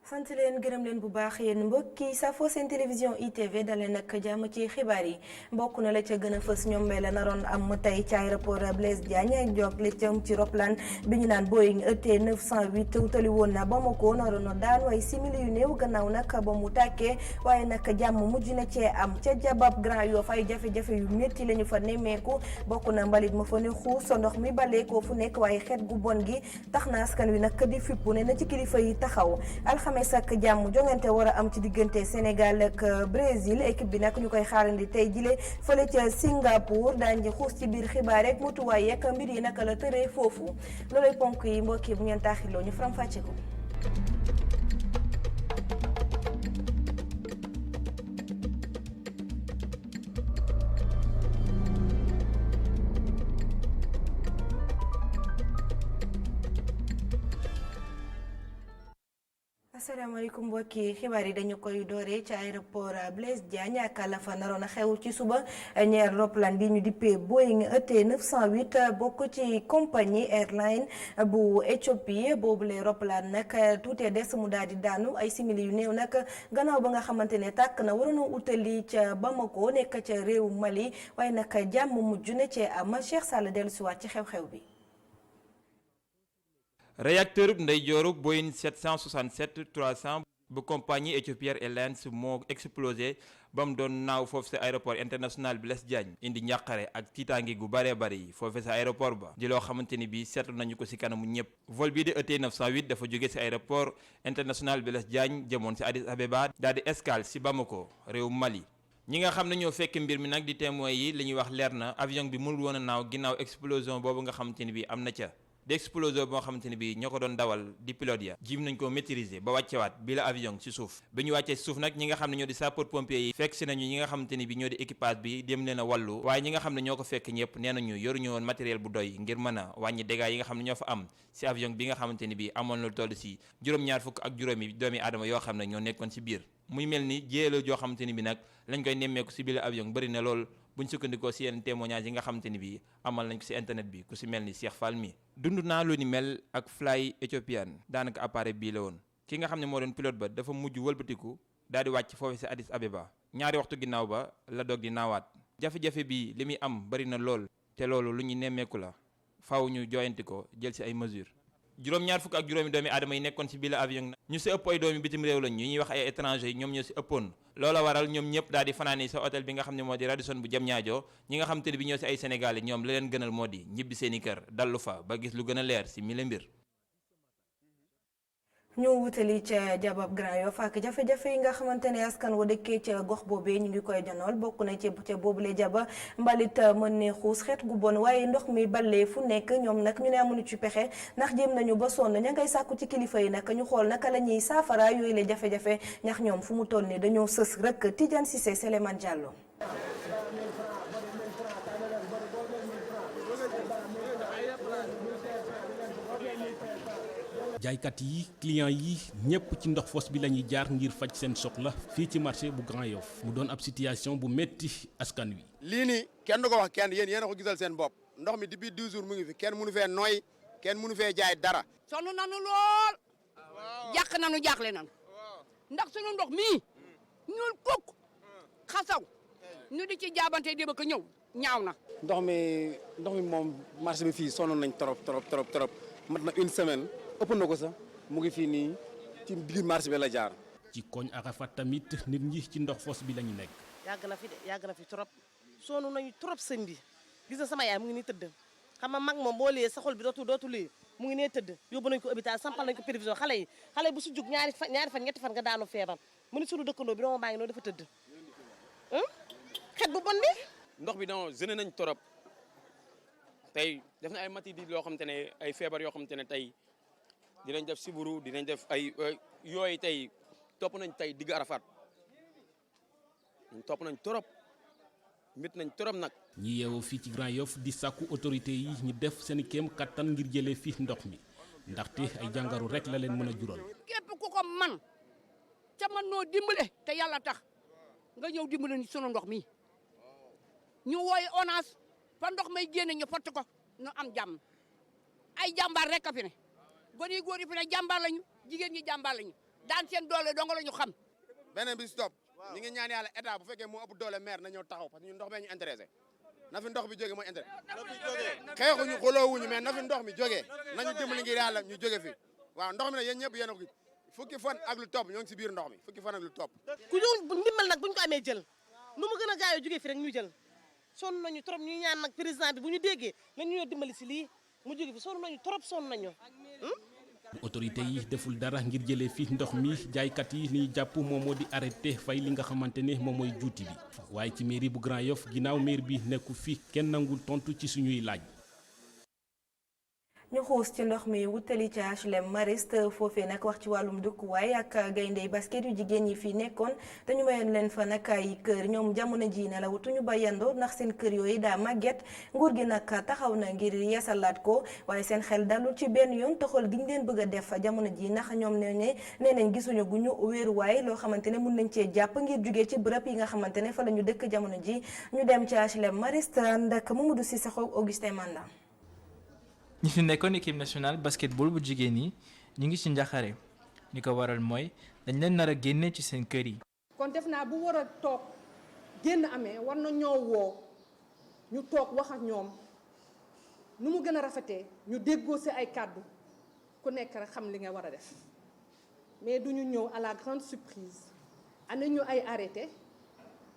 sant leen gërëm leen bu baax yéen mbokk yi safoo seen télévision ITV dalee nag jàmm ci xibaar yi bokk na la ca gën a fës ñoom la naroon am tey ci aéroport Blaise Diagne ak jog li jëm ci roplaan bi ñu naan Boeing ET 908 utali woon na Bamako naroon daanu ay simili yu néew gannaaw nag ba mu tàkkee waaye nag jàmm mujj na cee am ca Jabab Grand Yoff ay jafe-jafe yu métti la ñu fa nemmeeku bokk na mbalit ma fa ne xuus ndox mi balee ko fu nekk waaye xeet gu bon gi tax na askan wi nag di fippu ne na ci kilifa yi taxaw alxames ak jàmm jongante war a am ci diggante Sénégal ak Brésil équipe bi nag ñu koy xaarandi tey jile fële ca Singapour daañu xuus ci biir xibaar rek mutuwaay yeeg mbir yi naka la tëree foofu loolay ponk yi mbokk yi bu ngeen taaxiloo ñu faram fàcce ko. asalaamaaleykum mbokki xibaar yi dañu koy dooree ci aéroport Blaise Diagne ak la fa naroon a xew ci suba ñeer roplaan bi ñu dippee Boeing ET 908 bokk ci compagnie airline bu Éthiopie boobule roplaan nag tuutee des mu daal di daanu ay simili yu néew nag gannaaw ba nga xamante ne tàkk na waroon a utali ca Bamako nekk ca réewu Mali waaye nag jàmm mujj na cee am Cheikh Sall dellusiwaat ci xew-xew bi. réacteur ndeyjooru Boeing 767-300 bu compagnie Ethiopian Airlines moo explosé ba mu doon naaw foofu sa aéroport international Blaise Diagne indi njàqare ak tiitaangi gu bëree bëri foofu sa aéroport ba di loo xamante ni bii seetlu nañu ko ci kanamu ñëpp. vol bii di ET 908 dafa jóge ci aéroport international Blaise Diagne jëmoon ci Addis Abeba daal di escale ci Bamako réew Mali. ñi nga xam ne ñoo fekk mbir mi nag di témoins yi li ñuy wax leer na avion bi mënul woon a naaw ginnaaw explosion boobu nga xamante ni bii am na ca. di explosion boo xamante ne bii ñoo ko doon dawal di pilote ya jim nañ ko maîtriser ba wàccewaat bi la avion ci suuf bi ñu wàccee ci suuf nag ñi nga xam ne ñoo di sapeur pompier yi fekk si nañu ñi nga xamante ne bi ñoo di équipage bi dem leen a wàllu waaye ñi nga xam ne ñoo ko fekk ñëpp nee nañu yoruñu woon matériel bu doy ngir mën a wàññi dégâts yi nga xam ne ñoo fa am ci avion bi nga xamante ne bi amoon lu toll ci juróom-ñaar fukk ak juróomi doomi aadama yoo xam ne ñoo nekkoon ci biir muy mel ni jéela joo xamante ni bi nag lañ koy nemmeeku ci biir avion bëri na lool buñ sukkandikoo ci yenn témoignage yi nga xamante ni bi amal nañ ko ci internet bi ku ci mel ni Cheikh Fall mi dund naa lu ni mel ak Fly Ethiopian daanaka appareil bii la woon ki nga xam ne moo doon pilote ba dafa mujj wëlbatiku daal di wàcc foofu ci Addis Abeba ñaari waxtu ginnaaw ba la doog di naawaat jafe-jafe bi li muy am bëri na lool te loolu lu ñu nemmeeku la faaw ñu joyanti ko jël ci ay mesures juróom-ñaar fukk ak juróomi doomi aadama yi nekkoon ci biir avion ñu ci ëpp ay doomi bitim réew lañ ñu ñuy wax ay étranger ñoom ñoo ci ëppoon loola waral ñoom ñëpp daal di fanaani sa hôtel bi nga xam ne moo di Radisson bu Diamniadio ñi nga xam te ne bi ñoo ci ay sénégalais ñoom la leen gënal moo di ñibbi seeni kër dallu fa ba gis lu gën a leer ci mille mbir. ñu wutali ca Jabab Grand Yoff ak jafe-jafe yi nga xamante ne askan wa dëkkee ca gox boobee ñu ngi koy janool bokk na ci ca boobule jaba mbalit mën ne xuus xeet gu bon waaye ndox mi ballee fu nekk ñoom nag ñu ne amuñu ci pexe ndax jéem nañu ba sonn ña ngay sàkku ci kilifa yi nag ñu xool naka la ñuy saafara yooyu la jafe-jafe ndax ñoom fu mu toll ni dañoo sës rek Tidiane Cissé Souleymane Diallo. jaaykat yi clients yi ñëpp ci ndox fos bi la ñuy jaar ngir faj seen soxla fii ci marché bu Grand Yoff mu doon ab situation bu metti askan wi. lii nii kenn du ko wax kenn yéen a ko gisal seen bopp ndox mi depuis 12 jours mu ngi fi kenn mënu fee nooy kenn mënu fee jaay dara. sonn nanu lool jàq nanu jaaxle nanu ndax sunu ndox mii ñuul kukk xasaw ñu di ci jaabante déba ko ñëw ñaaw na. ndox mi moom marché bi fii sonn nañ trop mat na une semaine. ëpp na ko sax mu ngi fii nii ci biir marché bi la jaar. ci koñ Arafat tamit nit ñi ci ndox fos bi la ñu nekk. yàgg na fi trop sonn nañu trop sëñ bi gis na sama yaay mu ngi nii tëdd xam nga mag moom boo liyee sa xol bi dootu lii mu ngi nee tëdd yóbbu nañ ko hôpital sampal nañ ko prévision xale bu su jug ñaari fan ñetti fan nga daanu feebar mu ni sunu dëkkandoo bi dama baa ngi noonu dafa tëdd xet bu bon bi. ndox bi non jeune nañ trop tey def na ay matidi loo xam te ne ay feebar yoo xam te ne tey dinañ def siburu dinañ def ay yooyu tey topp nañ tey digg Arafat topp nañ trop mit nañ trop nag. ñi yeewoo fii ci Grand Yoff di sàkku autorité yi ñu def seen kéem kattan ngir jëlee fii ndox mi ndaxte ay jàngaru rek la leen mën a jural. képp ku ko man ca man noo dimbale te yàlla tax nga ñëw dimbale ni sunu ndox mi ñu wooye ONAS fa ndox may génne ñu fott ko ñu am jàmm ay jàmbaar rek a fi ne gone yi góor yi fi ne jàmbaar lañu jigéen ñi jàmbaar lañu daan seen doole dong la ñu xam. beneen bi si topp ñi ngi ñaan yàlla état bu fekkee moo ëpp doole maire na ñëw taxaw parce que ñun ndox bee ñu intéressé na fi ndox bi jógee mooy intéressé xeexuñu xoloowuñu mais na fi ndox mi jógee nañu dimbali ngir yàlla ñu jóge fi waaw ndox mi nag yéen ñëpp yéen a ko fukki fan ak lu topp ñoo ngi si biir ndox mi fukki fan ak lu topp ku ñu ndimbal nag buñ ko amee jël nu mu gën a gaawee jógee fi rek ñu jël sonn nañu trop ñuy ñaan nag président bi bu ñu déggee nañ ñoo dimbali si lii mu jóge fi sonn nañu trop sonn nañu. autorité yi deful dara ngir jëlee fi ndox mi jaaykat yi li ñu jàpp moom moo di arrêté fay li nga xamante ne moom mooy juuti bi waaye ci mairie bu Grand Yoff ginnaaw maire bi nekku fi kenn nangul tontu ci suñuy laaj. ñu xuus ci ndox mi wutali ci HLM Mariste foofee nag wax ci wàllum dëkkuwaay ak gayndey basket yu jigéen yi fi nekkoon te ñu mayoon leen fa nag ay kër ñoom jamono ji ne la wutuñu ba yendoo ndax seen kër yooyu daa màgget nguur gi nag taxaw na ngir yeesalaat ko waaye seen xel dalul ci benn yoon toxal gi ñu leen bëgg a def jamono ji ndax ñoom nee nañ gisuñu guñu wéeruwaay loo xamante ne mun nañ cee jàpp ngir jugee ci bërëb yi nga xamante ne fa la ñu dëkk jamono ji ñu dem ci HLM Mariste ndak Mamadou Cissokho Augustin Manda. ñi fi nekkoon équipe nationale basketball bu jigéen yi ñu ngi ci njaxare li ko waral mooy dañ leen nar a génne ci seen kër yi. kon def naa bu war a toog génn amee war na ñoo woo ñu toog wax ak ñoom nu mu gën a rafetee ñu déggoo ci ay kàddu ku nekk rek xam li nga war a def mais du ñu ñëw à la grande surprise ana ñu ay arrêté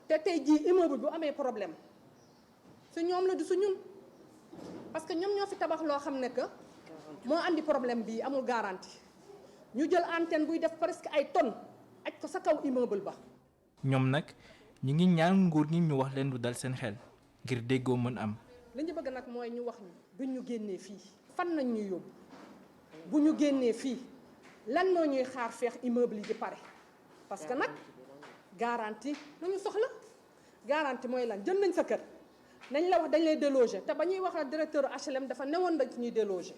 te tey jii immeuble bu amee problème su ñoom la du su ñun. parce que ñoom ñoo fi tabax loo xam ne que moo andi problème bii amul garantie ñu jël antenne buy def presque ay tonnes aj ko sa kaw immeuble ba. ñoom nag ñu ngi ñaan nguur gi ñu wax leen lu dal seen xel ngir déggoo mën am. li ñu bëgg nag mooy ñu wax ñu buñ ñu génnee fii fan nañ ñuy yóbbu bu ñu génnee fii lan moo ñuy xaar feex immeuble yi di pare parce que nag garantie nañu soxla garantie mooy lan jël nañ sa kër. nañ la wax dañ lay déloger te ba ñuy wax directeur HLM dafa newoon dañ ñuy déloger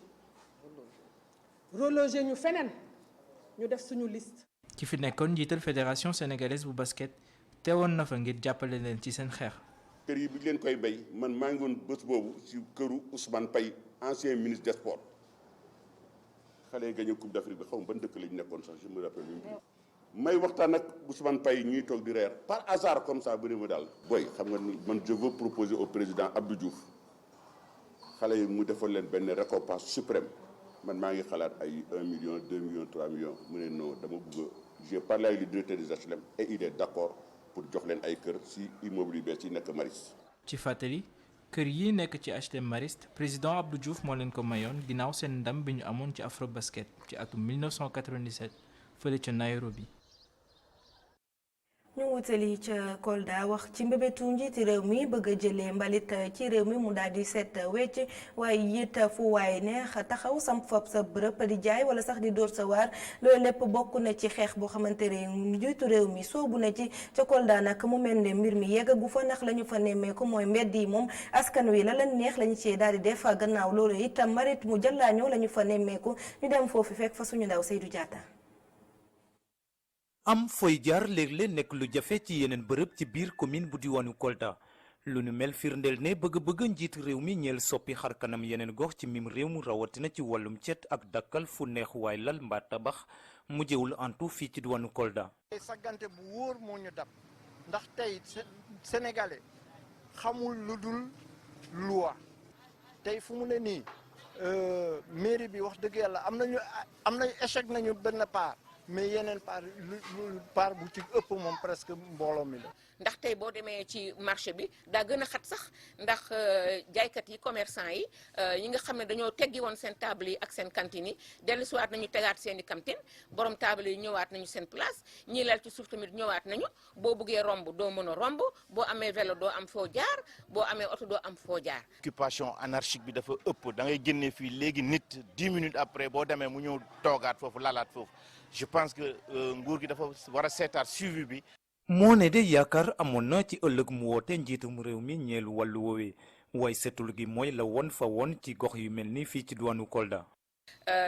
reloger ñu feneen ñu def suñu liste. ki fi nekkoon njiital fédération sénégalaise bu basket teewoon na fa ngir jàppale leen ci seen xeex. kër yi bi leen koy bay man maa ngi woon bés boobu ci këru Ousmane Paye ancien ministre des sports xale yi gagné coupe d'Afrique bi xaw ma ban dëkk la ñu nekkoon sax je me rappelle même. may waxtaan ak Ousmane Paye ñuy toog di reer par hasard comme ça bu ne ma daal booy xam nga ni man je veux proposer au président Abdou Diouf xale yi mu defal leen benn récompense suprême man maa ngi xalaat ay 1 million 2 millions 3 millions mu ne non dama bëgg j'ai parlé avec le directeur des HLM et il est d'accord pour jox leen ay kër si immeuble yu bees yi nekk Mariste. ci fàttali kër yi nekk ci HLM Mariste président Abdou Diouf moo leen ko mayoon ginnaaw seen ndam bi ñu amoon ci Afrobasket ci atum 1997 fële ca Nairobi. ñu wutali ca Kolda wax ci mbébétu njiiti réew mi bëgg a jëlee mbalit ci réew mi mu daal di set wecc waaye it fu waay neex taxaw samp fab sa bërëb di jaay wala sax di dóor sa waar loolu lépp bokk na ci xeex boo xamante ne njiitu réew mi soobu na ci ca Kolda nag mu mel ne mbir mi yeggagu fa ndax la ñu fa nemmeeku mooy mbedd yi moom askan wi la leen neex la ñu cee daal di def gannaaw loolu itam mbalit mu jëllaañoo la ñu fa nemmeeku ñu dem foofu fekk fa suñu ndaw Seydou Diatta. am fooy jaar léeg-léeg nekk lu jafe ci yeneen bërëb ci biir commune bu diwaanu Kolda lu nu mel firndeel ne bëgg-bëgg njiitu réew mi ñeel soppi xar kanam yeneen gox ci mim réew mu rawatina ci wàllum cet ak dakkal fu neex waay lal mbaa tabax mujjewul antu fii ci diwaanu Kolda. saggante bu wóor moo ñu dab ndax tey sénégalais xamul lu dul loi tey fu mu ne nii mairie bi wax dëgg yàlla am nañu échec nañu benn part. mais yeneen part bu ci ëpp moom presque mbooloo mi la. ndax tey boo demee ci marché bi daa gën a xat sax ndax jaaykat yi commerçant yi ñi nga xam ne dañoo teggi woon seen table yi ak seen cantine yi dellusiwaat nañu tegaat seen i cantine borom table yi ñëwaat nañu seen place ñii lal ci suuf tamit ñëwaat nañu boo buggee romb doo mën a romb boo amee vélo doo am foo jaar boo amee oto doo am foo jaar. occupation anarchique bi dafa ëpp da ngay génnee fii léegi nit 10 minutes après boo demee mu ñëw toogaat foofu lalaat foofu. je pense que nguur gi dafa war a seetaat suivi bi. moo ne de yaakaar amoon na ci ëllëg mu woote njiitum réew mi ñeelu wàllu woowee waaye setul gi mooy la won fa woon ci gox yu mel ni fii ci diwaanu Kolda.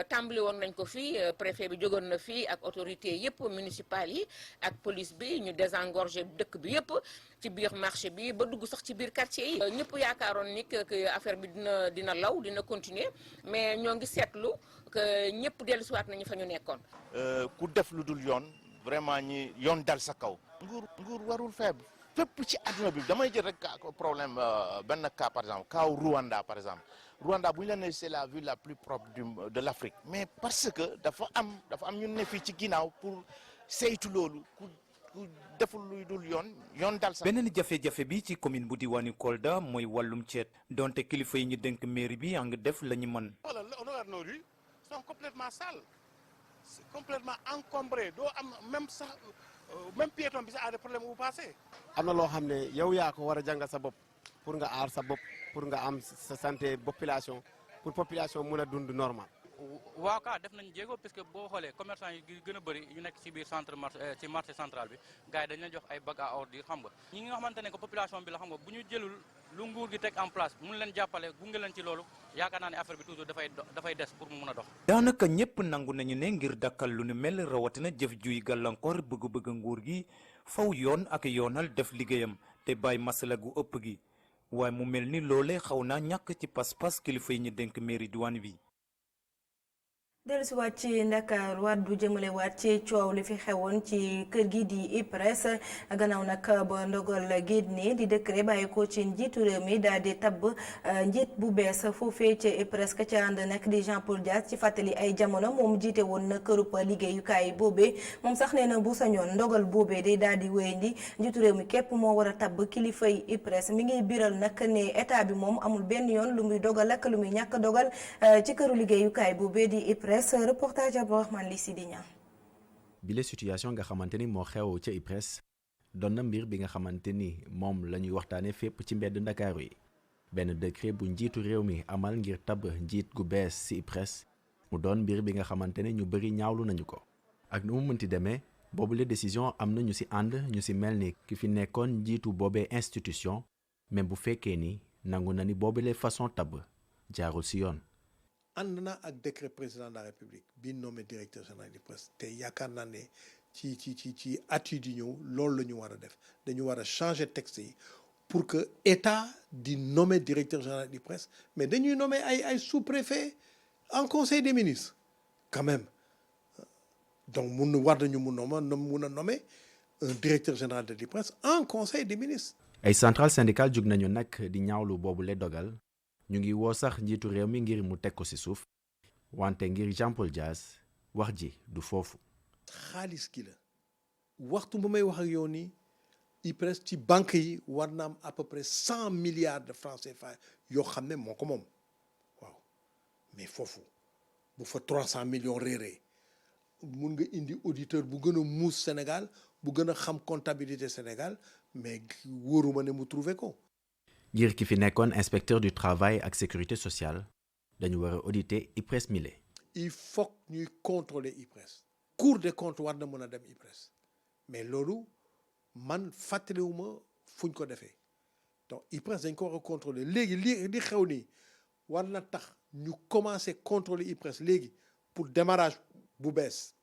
tàmbali woon nañ ko fii préfet bi jógoon na fii ak autorité yëpp municipales yi ak police bi ñu désengorger dëkk bi yëpp ci biir marché bi ba dugg sax ci biir quartier yi ñëpp yaakaaroon ni que affaire bi dina law dina continuer mais ñoo ngi seetlu que ñëpp dellusiwaat nañu fa ñu nekkoon. ku def lu dul yoon vraiment ñi yoon dal sa kaw. nguur warul faible fépp ci àdduna bi damay jël rek problème benn cas par exemple cas Rwanda par exemple. Rwanda bu ñu la nee c'est la ville la plus propre de l'Afrique mais parce que dafa am ñu ne fii ci ginnaaw pour saytu loolu ku deful luy dul yoon dal sax. beneen jafe-jafe bi ci commune bu diwaanu Kolda mooy wàllum ceet donte kilifa yi ñu dénk mairie bi a ngi def la ñu mën. voilà nos rues sont complètement sales c'est complètement encombré doo am même piéton bi sax a des problèmes bu passé. am na loo xam ne yow yaa ko war a jàngal sa bopp pour nga aar sa bopp. pour nga am sa santé population pour population mën a dund normal. waaw ka def nañ jéego parce que boo xoolee commerçant yi gën a bëri yu nekk ci biir centre marché ci marché central bi gars yi dañ leen jox ay bacs à ordures xam nga ñi nga xamante ne que population bi la xam nga bu ñu jëlul lu nguur gi teg en place mun leen jàppale gunge leen ci loolu yaakaar naa ne affaire bi toujours dafay des pour mu mun a dox. daanaka ñëpp nangu nañu ne ngir dakkal lu nu mel rawatina jëf juy gàllankoor bëgg-bëgg nguur gi faw yoon ak yoonal def liggéeyam te bàyyi masala gu ëpp gi. waaye mu mel ni loolee xaw naa ñàkk ci pas-pas kilifa yi ñu dénk mairie diwaan bi. dellusiwaat ci Ndakaar waat du jëmale waat ci coow li fi xewoon ci kër gi di IPRES gannaaw nag ba ndogal génne di décret bàyyi ko ci njiitu réew mi daal di tabb njiit bu bees foofee ci IPRES ka ca ànd nag di Jean Paul Dias ci fàttali ay jamono moom jiite woon na kërub liggéeyukaay boobee moom sax nee na bu sañoon ndogal boobee day daal di wéyandi njiitu réew mi képp moo war a tabb kilifay IPRES mi ngi biral nag ne état bi moom amul benn yoon lu muy dogal ak lu muy ñàkk dogal ci këru liggéeyukaay boobee di IPRES. reportage Abdourahmane Li Sidinia. bile situation nga xamante ni moo xew ca IPRES doon na mbir bi nga xamante ni moom la ñuy waxtaanee fépp ci mbedd Ndakaaru yi benn décret bu njiitu réew mi amal ngir tabb njiit gu bees ci IPRES mu doon mbir bi nga xamante ne ñu bëri ñaawlu nañu ko ak nu mu mënti demee boobule décision am na ñu ci ànd ñu ci mel ni ki fi nekkoon njiitu boobee institution même bu fekkee ni nangu na ni boobule façon tabb jaarul ci yoon. ànd na ak décret président de la république bi nommé directeur général du presse te yaakaar naa ne ci at yi di ñëw loolu la ñu war a def dañu war a changer texte yi pour que état di nommer directeur général du presse mais dañuy nommer ay sous-préfet en conseil des ministres quand même donc war nañu mun a nommer un directeur général de la presse en conseil des ministres. ay centrale syndicale jug nañu nag di ñaawlu boobule dogal. ñu ngi woo sax njiitu réew mi ngir mu teg ko ci suuf wante ngir Jean Paul Dias wax ji du foofu. xaalis gi la waxtu bu may wax ak yow nii IPRES ci banque yi war na am à peu près 100 milliards de francs CFA yoo xam ne moo ko moom waaw mais foofu bu fa 300 millions réeree mun nga indi auditeur bu gën a muus Sénégal bu gën a xam comptabilité Sénégal mais wóoruma ne mu trouvé ko. ngir ki fi nekkoon inspecteur du travail ak sécurité sociale dañu war a auditer IPRES mile. il faut ñuy contrôler IPRES. Cour des comptes war na mën a dem IPRES mais loolu man fàttaliwuma fuñ ko defee donc IPRES dañ ko war a contrôler léegi li xew nii war na tax ñu commencer contrôler IPRES léegi pour démarrage bu bees.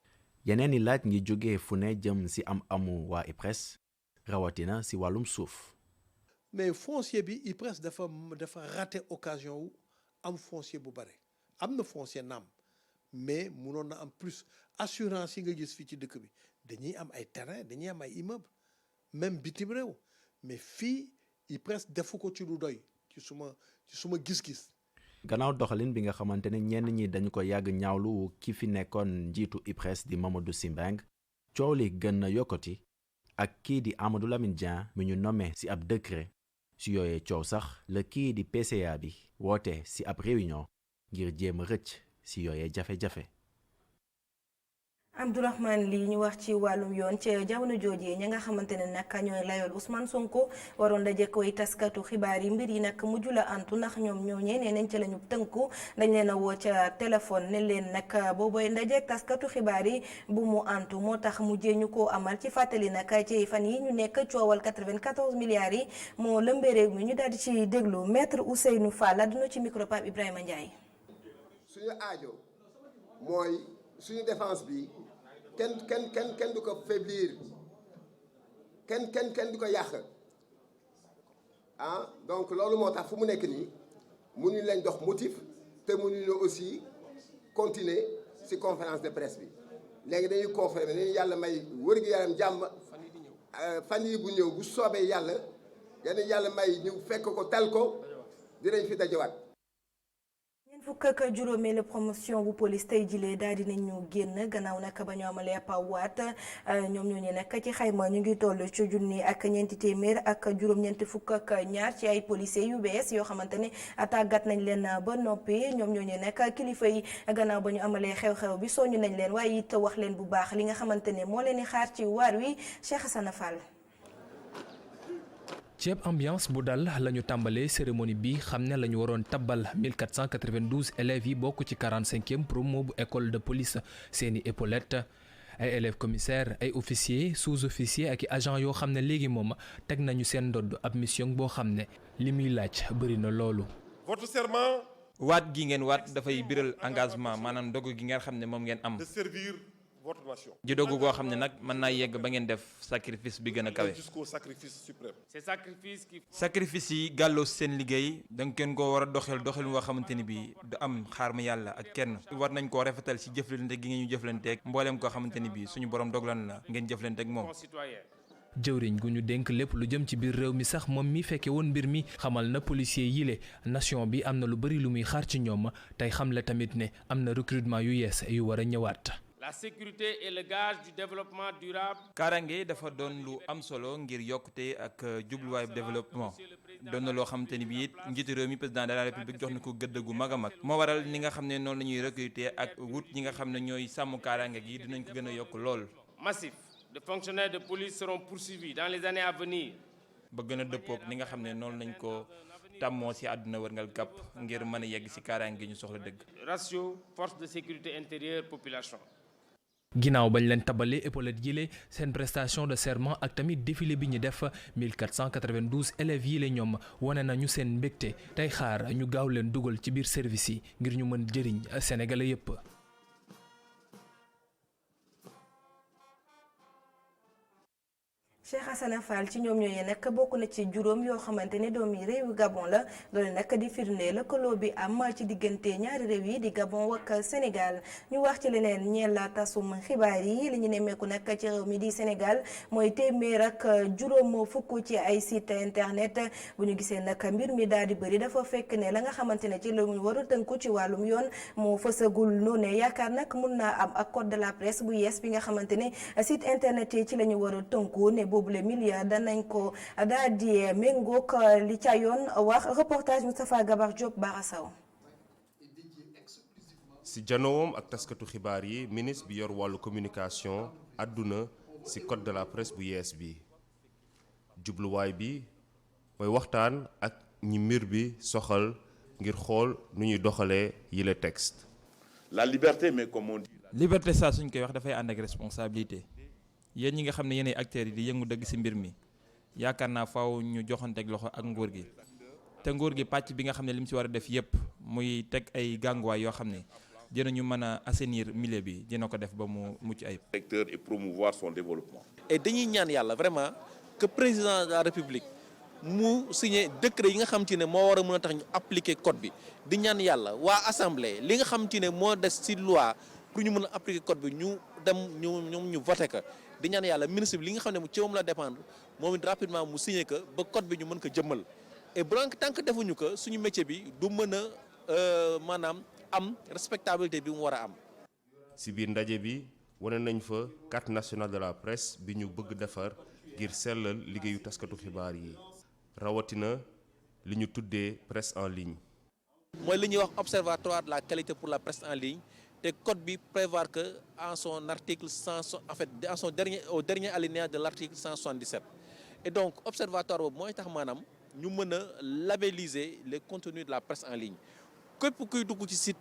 yeneen i laaj ngi jógee fu ne jëm ci amu waa IPRES rawatina ci wàllum suuf. mais foncier bi IPRES dafa raté occasion wu am foncier bu bare am na foncier naam mais munoon na am plus assurance yi nga gis fii ci dëkk bi dañuy am ay terrain dañuy am ay immeuble même bitim réew mais fii IPRES defu ko ci lu doy ci suma gis-gis. gannaaw doxalin bi nga xamante ne ñenn ñi dañu ko yàgg ñaawlu ki fi nekkoon njiitu IPRES di Mamadou Sy Mbengue coow li gën na yokkati ak kii di Amadou Lamine Dieng mi ñu nommé ci ab décret. si yooyee coow sax la kii di PCA bi woote ci ab réunion ngir jéem a rëcc ci yooyee jafe-jafe. Abdourahmane Li ñu wax ci wàllum yoon ci jamono joojee ña nga xamante ne nag ñooy layool Ousmane Sonko waroon daje koy taskatu xibaar yi mbir yi nag mujj la antu ndax ñoom ñooñee nee nañ ca la ñu tënku dañ leen a woo ca téléphone ne leen nag boobooy ndaje taskatu xibaar yi bu mu antu moo tax mujjee ñu ko amal ci fàttali nag ci fan yi ñu nekk coowal 94 milliards yi moo lëmbee réew mi ñu daal di ci déglu maître Ousseynou Fall dina ci micro Pape Ibrahima Ndiaye. suñu aajo mooy suñu défense bi kenn du ko faiblir kenn du ko yàq ah donc loolu moo tax fu mu nekk nii mënuñu leen jox motif te mënuñu aussi continuer ci conférence de presse bi léegi dañuy confirmer ni yàlla may wër-gu-yaram jàmm fan yi bu ñëw bu soobee yàlla yàlla may ñu fekk ko tal ko dinañ fi dajewaat. fukk ak juróomeelu promotion bu police tey jilee daal di nañu génn gannaaw nag ba ñu amalee ab waat ñoom ñooñu nag ci xayma ñu ngi toll ci junni ak ñeenti téeméer ak juróom-ñeenti fukk ak ñaar ci ay policiers yu bees yoo xamante ne tàggat nañ leen ba noppi ñoom ñooñu nag kilifa yi gannaaw ba ñu amalee xew-xew bi soñu nañ leen waaye it wax leen bu baax li nga xamante ne moo leen di xaar ci waar wi Cheikh Hassana Fall. ceeb ambiance bu dal la ñu tàmbalee cérémonie bi xam ne la ñu waroon tabbal 1492 élèves yi bokk ci 45e promo bu école de police seeni épaulette ay élèves commissaires ay officiers sous-officiers ak i agents yoo xam ne léegi moom teg nañu seen ndodd ab mission boo xam ne li muy laaj bëri na loolu. votre serment. waat gi ngeen waat dafay biral engagement maanaam dogu gi ngeen xam ne moom ngeen am. de servir votre nation. ji dogu goo xam ne nag mën naa yegg ba ngeen def sacrifice bi gën a kawe. jusqu'au sacrifice suprême. c'est sacrifice yi gàlloo seen liggéey da ngeen koo war a doxal woo xamante ni bii du am xaar ma yàlla ak kenn. war nañ koo rafetal ci jëflante gi ngeen ñu jëflanteeg mbooleem koo xamante ni bii suñu borom doglan la ngeen jëflanteeg moom. jëwriñ gu ñu dénk lépp lu jëm ci biir réew mi sax moom mi fekke woon mbir mi xamal na policier yile nation bi am na lu bari lu muy xaar ci ñoom tey xamle tamit ne am na recrutement yu yees yu war a ñëwaat. La sécurité est le gage du développement durable. Kaaraange dafa doon lu am solo ngir yokkute ak jubluwaayu développement doon na loo xamante ni bii it njiitu réew mi président de la république jox na ko gëdd gu mag a mag. moo waral ni nga xam ne noonu la ñuy recruter ak wut ñi nga xam ne ñooy sàmm kaaraange gi dinañ ko gën a yokk lool. Massif de fonctionnaires de police seront poursuivis dans les années à venir. ba gën a dëppoog ni nga xam ne noonu lañ ko tàmmoo ci àdduna wërngal kàpp ngir mën a yegg ci kaaraange gi ñu soxla dëgg. Ratio force de sécurité intérieure population. ginnaaw bañ leen tabalee épaulette yile seen prestation de serment ak tamit défilé bi ñu def 1492 élèves yile ñoom wane nañu seen mbégte tey xaar ñu gaaw leen dugal ci biir service yi ngir ñu mën jëriñ sénégalais yépp. Cheikh Hassana Fall ci ñoom ñooñu nag bokk na ci juróom yoo xamante ne doomi réewu Gabon la loolu nag di firnde lëkkaloo bi am ci diggante ñaari réew yi di Gabon ak Sénégal ñu wax ci leneen ñeel tasum xibaar yi li ñu nemmeeku nag ci réew mi di Sénégal mooy téeméer ak juróom fukk ci ay site internet bu ñu gisee nag mbir mi daal di bëri dafa fekk ne la nga xamante ne ci la ñu war a tënku ci wàllum yoon moo fësagul noonu yaakaar nag mun naa am ak code de la presse bu yees bi nga xamante ne site internet yi ci la ñu war a tënku ne boobu le milliard danañ ko daal di méngoog li ca yoon wax reportage Moustapha Gabar Diop Barasaw. si janoowam ak taskatu xibaar yi ministre bi yor wàllu communication àdduna si code de la presse bu yees bi jubluwaay bi mooy waxtaan ak ñi mbir bi soxal ngir xool nu ñuy doxalee yile texte. la liberté mais comme on dit. liberté saa suñ koy wax dafay ànd ak responsabilité. yéen ñi nga xam ne yéenay acteurs yi di yëngu dëgg ci mbir mi yaakaar naa faaw ñu joxanteeg loxo ak nguur gi te nguur gi pàcc bi nga xam ne li mu ci war a def yépp muy teg ay gànguwaay yoo xam ne dinañu mën a assainir milieu bi dina ko def ba mu mucc ayib. secteur et promouvoir son développement. et dañuy ñaan yàlla vraiment que président de la république mu signé décret yi nga xam te ne moo war a mën a tax ñu appliquer code bi di ñaan yàlla waa assemblée li nga xam te ne moo des ci loi pour ñu mën a appliquer code bi ñu dem ñu voté ko. di ñaan yàlla ministre bi li nga xam ne ci moom la dépendre moom it rapidement mu signé ko ba code bi ñu mën ko jëmmal et bu tant que defuñu ko suñu métier bi du mën a maanaam am respectabilité bi mu war a am. si biir ndaje bi wane nañ fa carte nationale de la presse bi ñu bëgg defar ngir sellal liggéeyu taskatu xibaar yi rawatina li ñu tuddee presse en ligne. mooy li ñuy wax observatoire de la qualité pour la presse en ligne. te code bi prévoir que en son article 100 en fait en son dernier alinéa de l'article 177 et donc observatoire boobu mooy tax maanaam ñu mën a labelliser les contenus de la presse en ligne képp kuy dugg ci site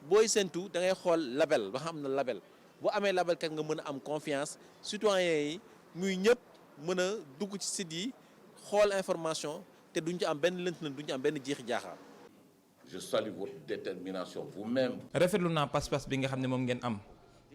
booy séntu da ngay xool label ba xam na label boo amee label kat nga mën a am confiance citoyens yi muy ñëpp mën a dugg ci site yi xool information te duñ ci am benn lënt-lënt duñ ci am benn jiixi jaaxa. je salue votre détermination vous-même. rafetlu naa pas-pas bi nga xam ne moom ngeen am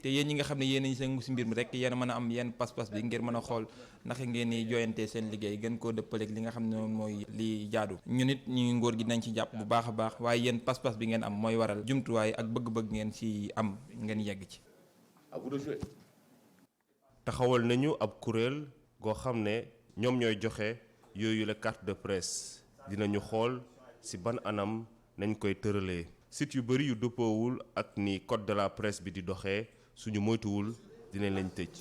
te yéen ñi nga xam ne yéen a ngi seen si mbir mi rek yéen a mën a am yenn pas-pas bi ngeen mën a xool naka ngeen di jooyantee seen liggéey gën koo dëppaleeg li nga xam ne moom mooy li jaadu. ñun it ñu ngi ngóor gi nañ ci jàpp bu baax a baax waaye yéen pas-pas bi ngeen am mooy waral jumtuwaay ak bëgg-bëgg ngeen ci am ngeen yegg ci. À vous de jouer. taxawal nañu ab kuréel goo xam ne ñoom ñooy joxe yooyu la carte de presse dinañu xool ci ban anam nañ koy tëralee. site yu bëri yu dëppoowul ak ni code de la presse bi di doxee suñu moytuwul dinañ lañ tëj.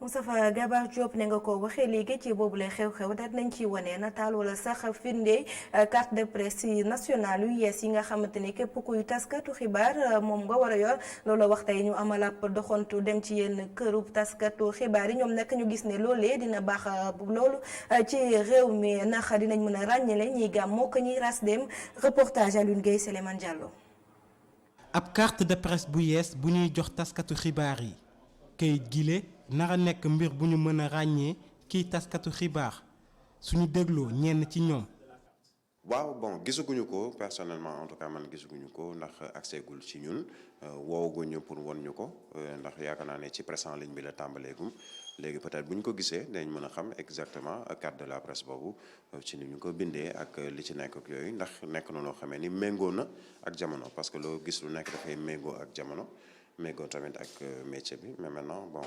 Moustapha Gabar Diop ne nga ko waxee léegi ci boobule xew-xew daal nañ ci wane nataal wala sax firnde carte de presse nationale yu yees yi nga xamante ni képp kuy taskatu xibaar moom nga war a yor loolu wax tey ñu amal ab doxantu dem ci yenn këru taskatu xibaar yi ñoom nag ñu gis ne loolee dina baax loolu ci réew mi ndax dinañ mën a ràññale ñiy gàmmoo ko ñiy ras dem reportage Alioune Gueye Souleymane Diallo. ab carte de presse bu yees bu ñuy jox taskatu xibaar yi kayit gile nara nekk mbir bu ñu mën a ràññee kiy taskatu xibaar suñu dégloo ñenn ci ñoom. waaw bon gisaguñu ko personnellement en tout cas man gisaguñu ko ndax accès gul ci ñun woowaguñu pour won ñu ko ndax yaakaar naa ne ci presse en ligne bi la tàmbaleegum léegi peut-être bu ñu ko gisee dañ mën a xam exactement carte de la presse boobu ci ni ñu ko bindee ak li ci nekk ak yooyu ndax nekk na loo xamee ni méngoo na ak jamono parce que loo gis lu nekk dafay méngoo ak jamono. méngoo tamit ak métier bi mais maintenant bon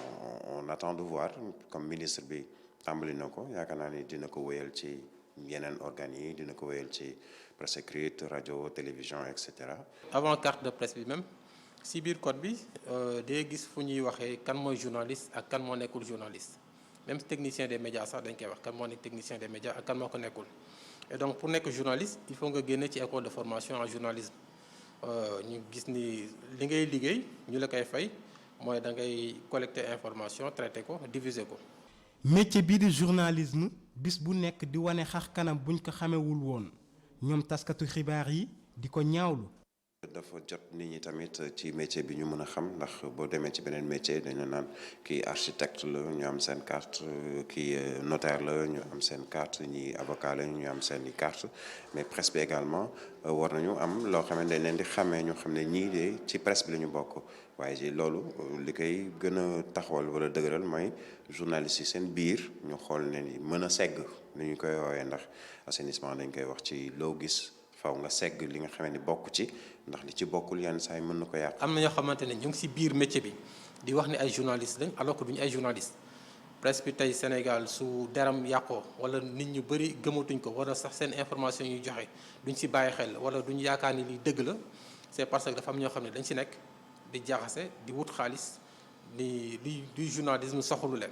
on attend de voir comme ministre bi tàmbali na ko yaakaar naa ni dina ko wéyal ci yeneen organes yi dina ko wéyal ci presse écrite rajo télévision et cetera. avant carte de presse bi même si biir code bi day gis fu ñuy waxee kan mooy journaliste ak kan moo nekkul journaliste même technicien des médias sax dañ koy wax kan moo nekk technicien des médias ak kan moo ko nekkul et donc pour nekk journaliste il faut nga génne ci école de formation en journalisme. ñu gis ni li ngay liggéey ñu la koy fay mooy da ngay collecter information traiter ko diffuser ko. métier bii di journalisme bis bu nekk di wane xar kanam buñ ko xamewul woon ñoom taskatu xibaar yi di ko ñaawlu. dafa jot nit ñi tamit ci métier bi ñu mën a xam ndax boo demee ci beneen métier dañu naan kii architecte la ñu am seen carte kii notaire la ñu am seen carte ñi avocat la ñu am seen i carte mais presse bi également war nañu am loo xam ne dañ leen di xàmmee ñu xam ne ñii de ci presse bi la ñu bokk waaye ci loolu li koy gën a taxawal wala dëgëral mooy journaliste yi seen biir ñu xool ne ni mën a segg ni ñu koy woowee ndax assainissement dañ koy wax ci loo gis faw nga segg li nga xamee ni bokk ci ndax li ci bokkul yenn saa yi mën na ko yàq. am na ñoo xamante ne ñu ngi ci biir métier bi di wax ni ay journaliste lañ alors que duñu ay journaliste presse bi tey Sénégal su deram yàqoo wala nit ñu bëri gëmatuñ ko wala sax seen information yu joxe duñ ci bàyyi xel wala duñ yaakaar ni li dëgg la c'est parce que dafa am ñoo xam ne dañ ci nekk di jaxase di wut xaalis du journalisme soxalu leen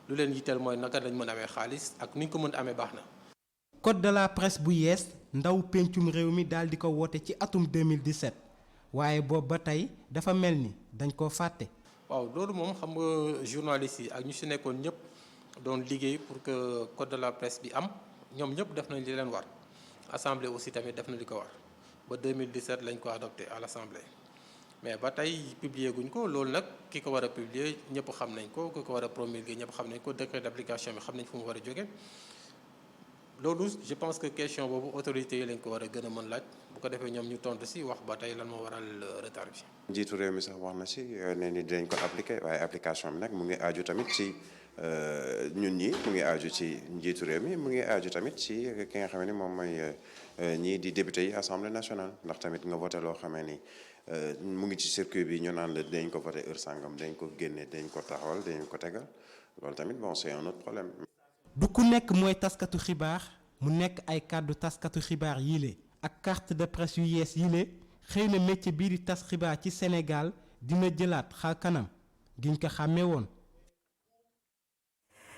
lu leen yitteel mooy naka dañ mën a amee xaalis ak nuñ ko mën a amee baax na. code de la presse bu yees ndaw pencum réew mi daal di ko woote ci atum 2017 waaye boobu ba tey dafa mel ni dañ koo fàtte. waaw loolu moom xam nga journalistes yi ak ñu si nekkoon ñëpp doon liggéey pour que code de la presse bi am ñoom ñëpp def nañ li leen war assemblée aussi tamit def na li ko war ba 2017 lañ ko adopté à l'assemblée mais ba tey publier guñ ko loolu nag ki ko war a publier ñëpp xam nañ ko ki ko war a promulguer ñëpp xam nañ ko décret d'application bi xam nañ fu mu war a jóge loolu je pense que question boobu autorités yi lañ ko war a gën a mën laaj bu ko defee ñoom ñu tontu si wax ba tey lan moo waral retard bi. njiitu réew mi sax wax na si ne ni dinañ ko appliquer waaye application bi nag mu ngi aaju tamit ci ñun ñi mu ngi aaju ci njiitu réew mi mu ngi aaju tamit ci ki nga xam ne moom mooy ñii di député yi assemblée nationale ndax tamit nga voté loo xamee ni mu ngi ci circuit bi ñu naan la dinañ ko voté heure sangam dañ ko génne dañ ko taxawal dañ ko tegal loolu tamit bon c'est un autre problème. du ku nekk mooy taskatu xibaar mu nekk ay kàddu taskatu xibaar yile ak carte de presse yu yees yile xëy na métier bii di tas xibaar ci Sénégal dina jëlaat xar kanam giñ ko xàmmee woon.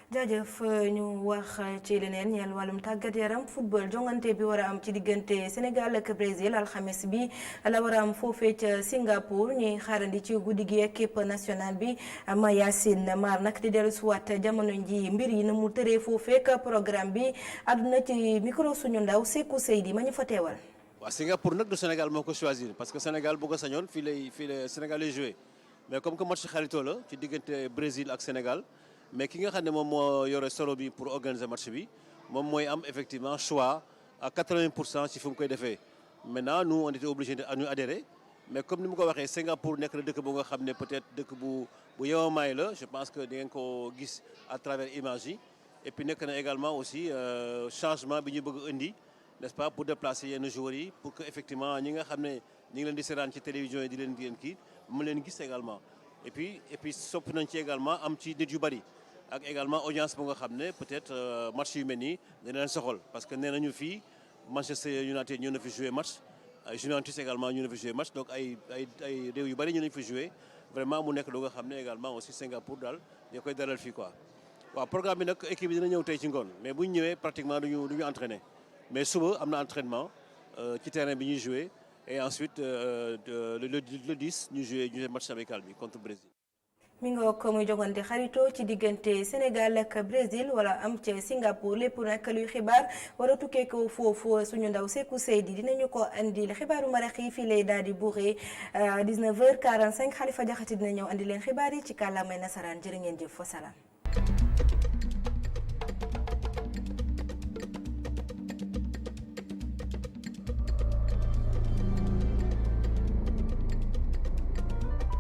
jaajëf ñu wax ci leneen ñeel wàllum tàggat yaram football jongante bi war a am ci diggante Sénégal ak Brésil alxames bi la war a am foofee ca Singapour ñuy xaarandi ci guddi gi équipe nationale bi Mayacine Mar nag di dellu siwaat jamono ji mbir yi na mu tëree foofee ak programme bi àdduna ci micro suñu ndaw Sékou Seydi ma ñu fa teewal. waaw Singapour nag du Sénégal moo ko choisir parce que Sénégal bu ko sañoon fii lay Sénégal lay joué mais comme que match xaritoo la ci diggante Brésil ak Sénégal. mais ki nga xam ne moom moo yore solo bi pour organiser match bi moom mooy am effectivement choix à 80% si fu mu koy defee maintenant nous on était obligé de ñu adhérer mais comme ni mu ko waxee Singapour nekk na dëkk bu nga xam ne peut-être dëkk bu yewamaay la je pense que di ngeen ko gis à travers image yi et puis nekk na également aussi changement bi ñu bëgg indi n'est-ce pas pour déplacer yenn joueurs yi pour que effectivement ñi nga xam ne ñi ngi leen di seetaan ci télévision yi di leen kii mu leen gis également et puis sopp nañ ci également am ci nit yu bari ak également audience bu nga xam ne peut-être match yu mel nii dina leen soxal parce que nee nañu fii Manchester United ñu na fi joué match Juventus également ñu na fi joué match donc ay réew yu bari ñu nañ fi joué vraiment mu nekk lu nga xam ne également aussi Singapour daal ñoo koy dalal fii quoi. waaw programme bi nag équipe bi dina ñëw tey ci ngoon mais bu ñu ñëwee pratiquement du ñu entraîner mais suba am na entraînement ci terrain bi ñuy joué et ensuite le 10 ñu joué match amical bi contre Brésil. mi nga ko muy jogante xaritoo ci diggante Sénégal ak Brésil wala am ca Singapour lépp nag luy xibaar war a tukkee ko foofu suñu ndaw Sékou Seydi dinañu ko andil xibaaru marax yi fii lay daal di buuree 19h45 Xalifa Jaxate dina ñëw andi leen xibaar yi ci kàllaamay nasaraan jërë ngeen jëf fa salaam.